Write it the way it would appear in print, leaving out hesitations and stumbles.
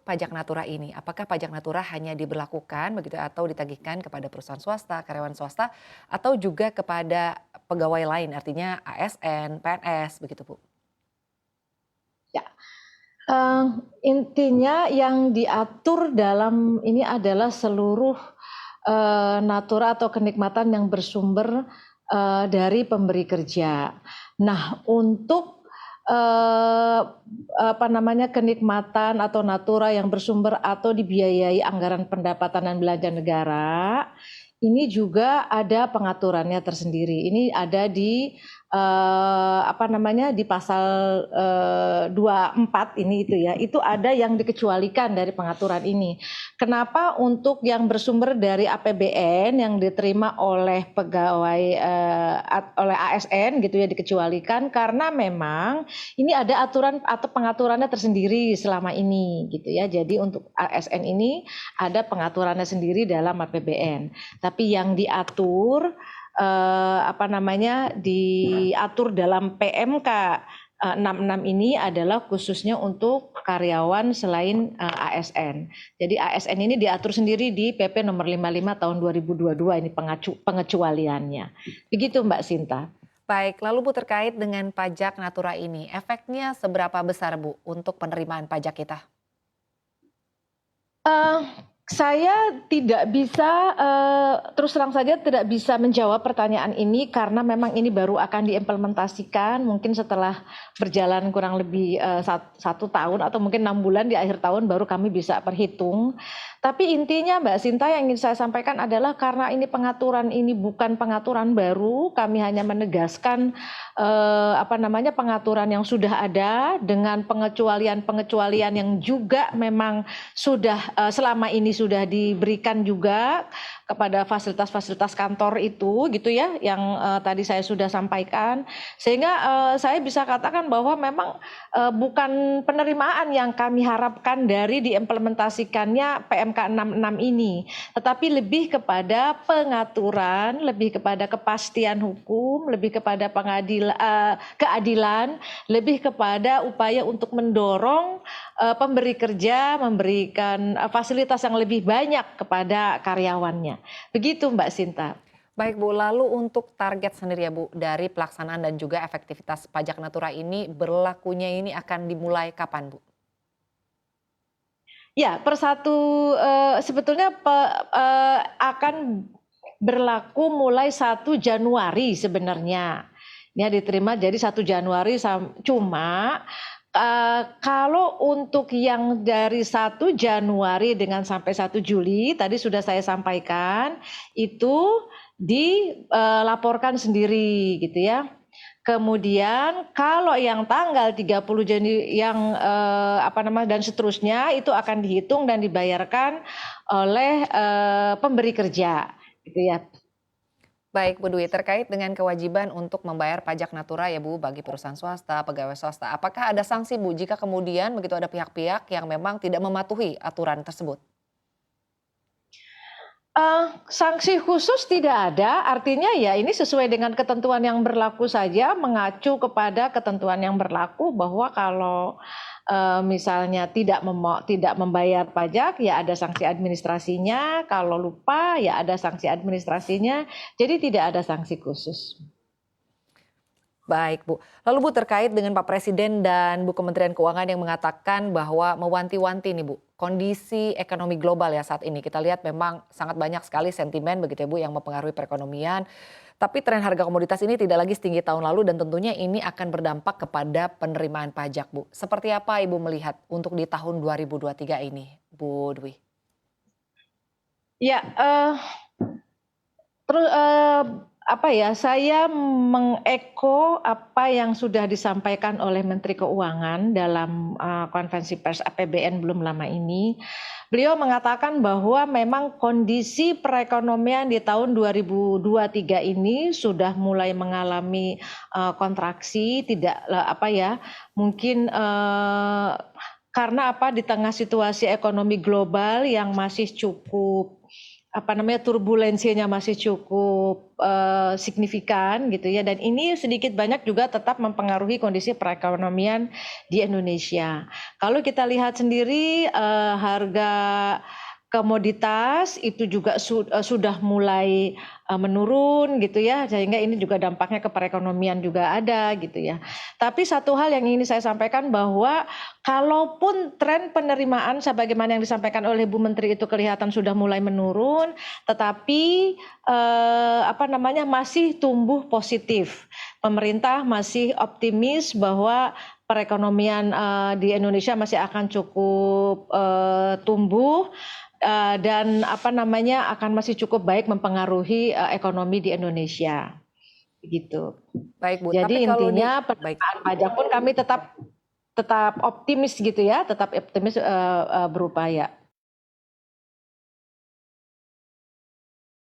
untuk pajak natura ini, apakah pajak natura hanya diberlakukan begitu atau ditagihkan kepada perusahaan swasta, karyawan swasta, atau juga kepada pegawai lain, artinya ASN, PNS begitu Bu? Ya, eee, intinya yang diatur dalam ini adalah seluruh, natura atau kenikmatan yang bersumber, dari pemberi kerja. Nah, untuk, eee, apa namanya, kenikmatan atau natura yang bersumber atau dibiayai anggaran pendapatan dan belanja negara, ini juga ada pengaturannya tersendiri. Ini ada di, apa namanya, di pasal, 24 ini itu ya, itu ada yang dikecualikan dari pengaturan ini. Kenapa untuk yang bersumber dari APBN yang diterima oleh pegawai, oleh ASN gitu ya dikecualikan, karena memang ini ada aturan atau pengaturannya tersendiri selama ini gitu ya. Jadi untuk ASN ini ada pengaturannya sendiri dalam APBN. Tapi yang diatur, apa namanya, diatur dalam PMK 66 ini adalah khususnya untuk karyawan selain, ASN. Jadi ASN ini diatur sendiri di PP nomor 55 tahun 2022 ini pengecualiannya. Begitu Mbak Sinta. Baik, lalu Bu terkait dengan pajak natura ini, efeknya seberapa besar Bu untuk penerimaan pajak kita? Eee, saya tidak bisa, terus terang saja tidak bisa menjawab pertanyaan ini karena memang ini baru akan diimplementasikan mungkin setelah berjalan kurang lebih, 1 tahun atau mungkin 6 bulan di akhir tahun baru kami bisa perhitung. Tapi intinya Mbak Sinta yang ingin saya sampaikan adalah karena ini pengaturan ini bukan pengaturan baru, kami hanya menegaskan, apa namanya, pengaturan yang sudah ada dengan pengecualian-pengecualian yang juga memang sudah, selama ini sudah diberikan juga kepada fasilitas-fasilitas kantor itu gitu ya yang, tadi saya sudah sampaikan. Sehingga, saya bisa katakan bahwa memang, bukan penerimaan yang kami harapkan dari diimplementasikannya PMK 66 ini, tetapi lebih kepada pengaturan, lebih kepada kepastian hukum, lebih kepada keadilan, lebih kepada upaya untuk mendorong, pemberi kerja memberikan, fasilitas yang lebih banyak kepada karyawannya. Begitu Mbak Sinta. Baik Bu, lalu untuk target sendiri ya Bu, dari pelaksanaan dan juga efektivitas pajak natura ini berlakunya ini akan dimulai kapan Bu? Ya, sebetulnya akan berlaku mulai 1 Januari sebenarnya. Ya diterima jadi 1 Januari cuma, kalau untuk yang dari 1 Januari dengan sampai 1 Juli tadi sudah saya sampaikan, itu dilaporkan sendiri gitu ya. Kemudian kalau yang tanggal 30 Juni yang, apa namanya, dan seterusnya itu akan dihitung dan dibayarkan oleh, pemberi kerja, gitu ya. Baik Bu Dwi, terkait dengan kewajiban untuk membayar pajak natura ya Bu bagi perusahaan swasta, pegawai swasta. Apakah ada sanksi Bu jika kemudian begitu ada pihak-pihak yang memang tidak mematuhi aturan tersebut? Sanksi khusus tidak ada, artinya ya ini sesuai dengan ketentuan yang berlaku saja, mengacu kepada ketentuan yang berlaku bahwa kalau, misalnya tidak membayar pajak, ya ada sanksi administrasinya, kalau lupa ya ada sanksi administrasinya, jadi tidak ada sanksi khusus. Baik Bu. Lalu Bu terkait dengan Pak Presiden dan Bu Kementerian Keuangan yang mengatakan bahwa mewanti-wanti nih Bu, kondisi ekonomi global ya saat ini. Kita lihat memang sangat banyak sekali sentimen begitu ya Bu yang mempengaruhi perekonomian. Tapi tren harga komoditas ini tidak lagi setinggi tahun lalu dan tentunya ini akan berdampak kepada penerimaan pajak Bu. Seperti apa Ibu melihat untuk di tahun 2023 ini Bu Dwi? Ya, apa ya, saya mengeko apa yang sudah disampaikan oleh Menteri Keuangan dalam, konferensi pers APBN belum lama ini. Beliau mengatakan bahwa memang kondisi perekonomian di tahun 2023 ini sudah mulai mengalami, kontraksi, apa ya, mungkin, karena apa, di tengah situasi ekonomi global yang masih cukup turbulensinya masih cukup signifikan gitu ya, dan ini sedikit banyak juga tetap mempengaruhi kondisi perekonomian di Indonesia. Kalau kita lihat sendiri harga komoditas itu juga sudah mulai menurun gitu ya, sehingga ini juga dampaknya ke perekonomian juga ada gitu ya. Tapi satu hal yang ingin saya sampaikan bahwa kalaupun tren penerimaan sebagaimana yang disampaikan oleh Bu Menteri itu kelihatan sudah mulai menurun, tetapi masih tumbuh positif. Pemerintah masih optimis bahwa perekonomian di Indonesia masih akan cukup tumbuh dan akan masih cukup baik mempengaruhi ekonomi di Indonesia gitu. Baik Bu, tapi Jadi kalau intinya baik. penerimaan pajak pun kami tetap optimis gitu ya, tetap optimis berupaya.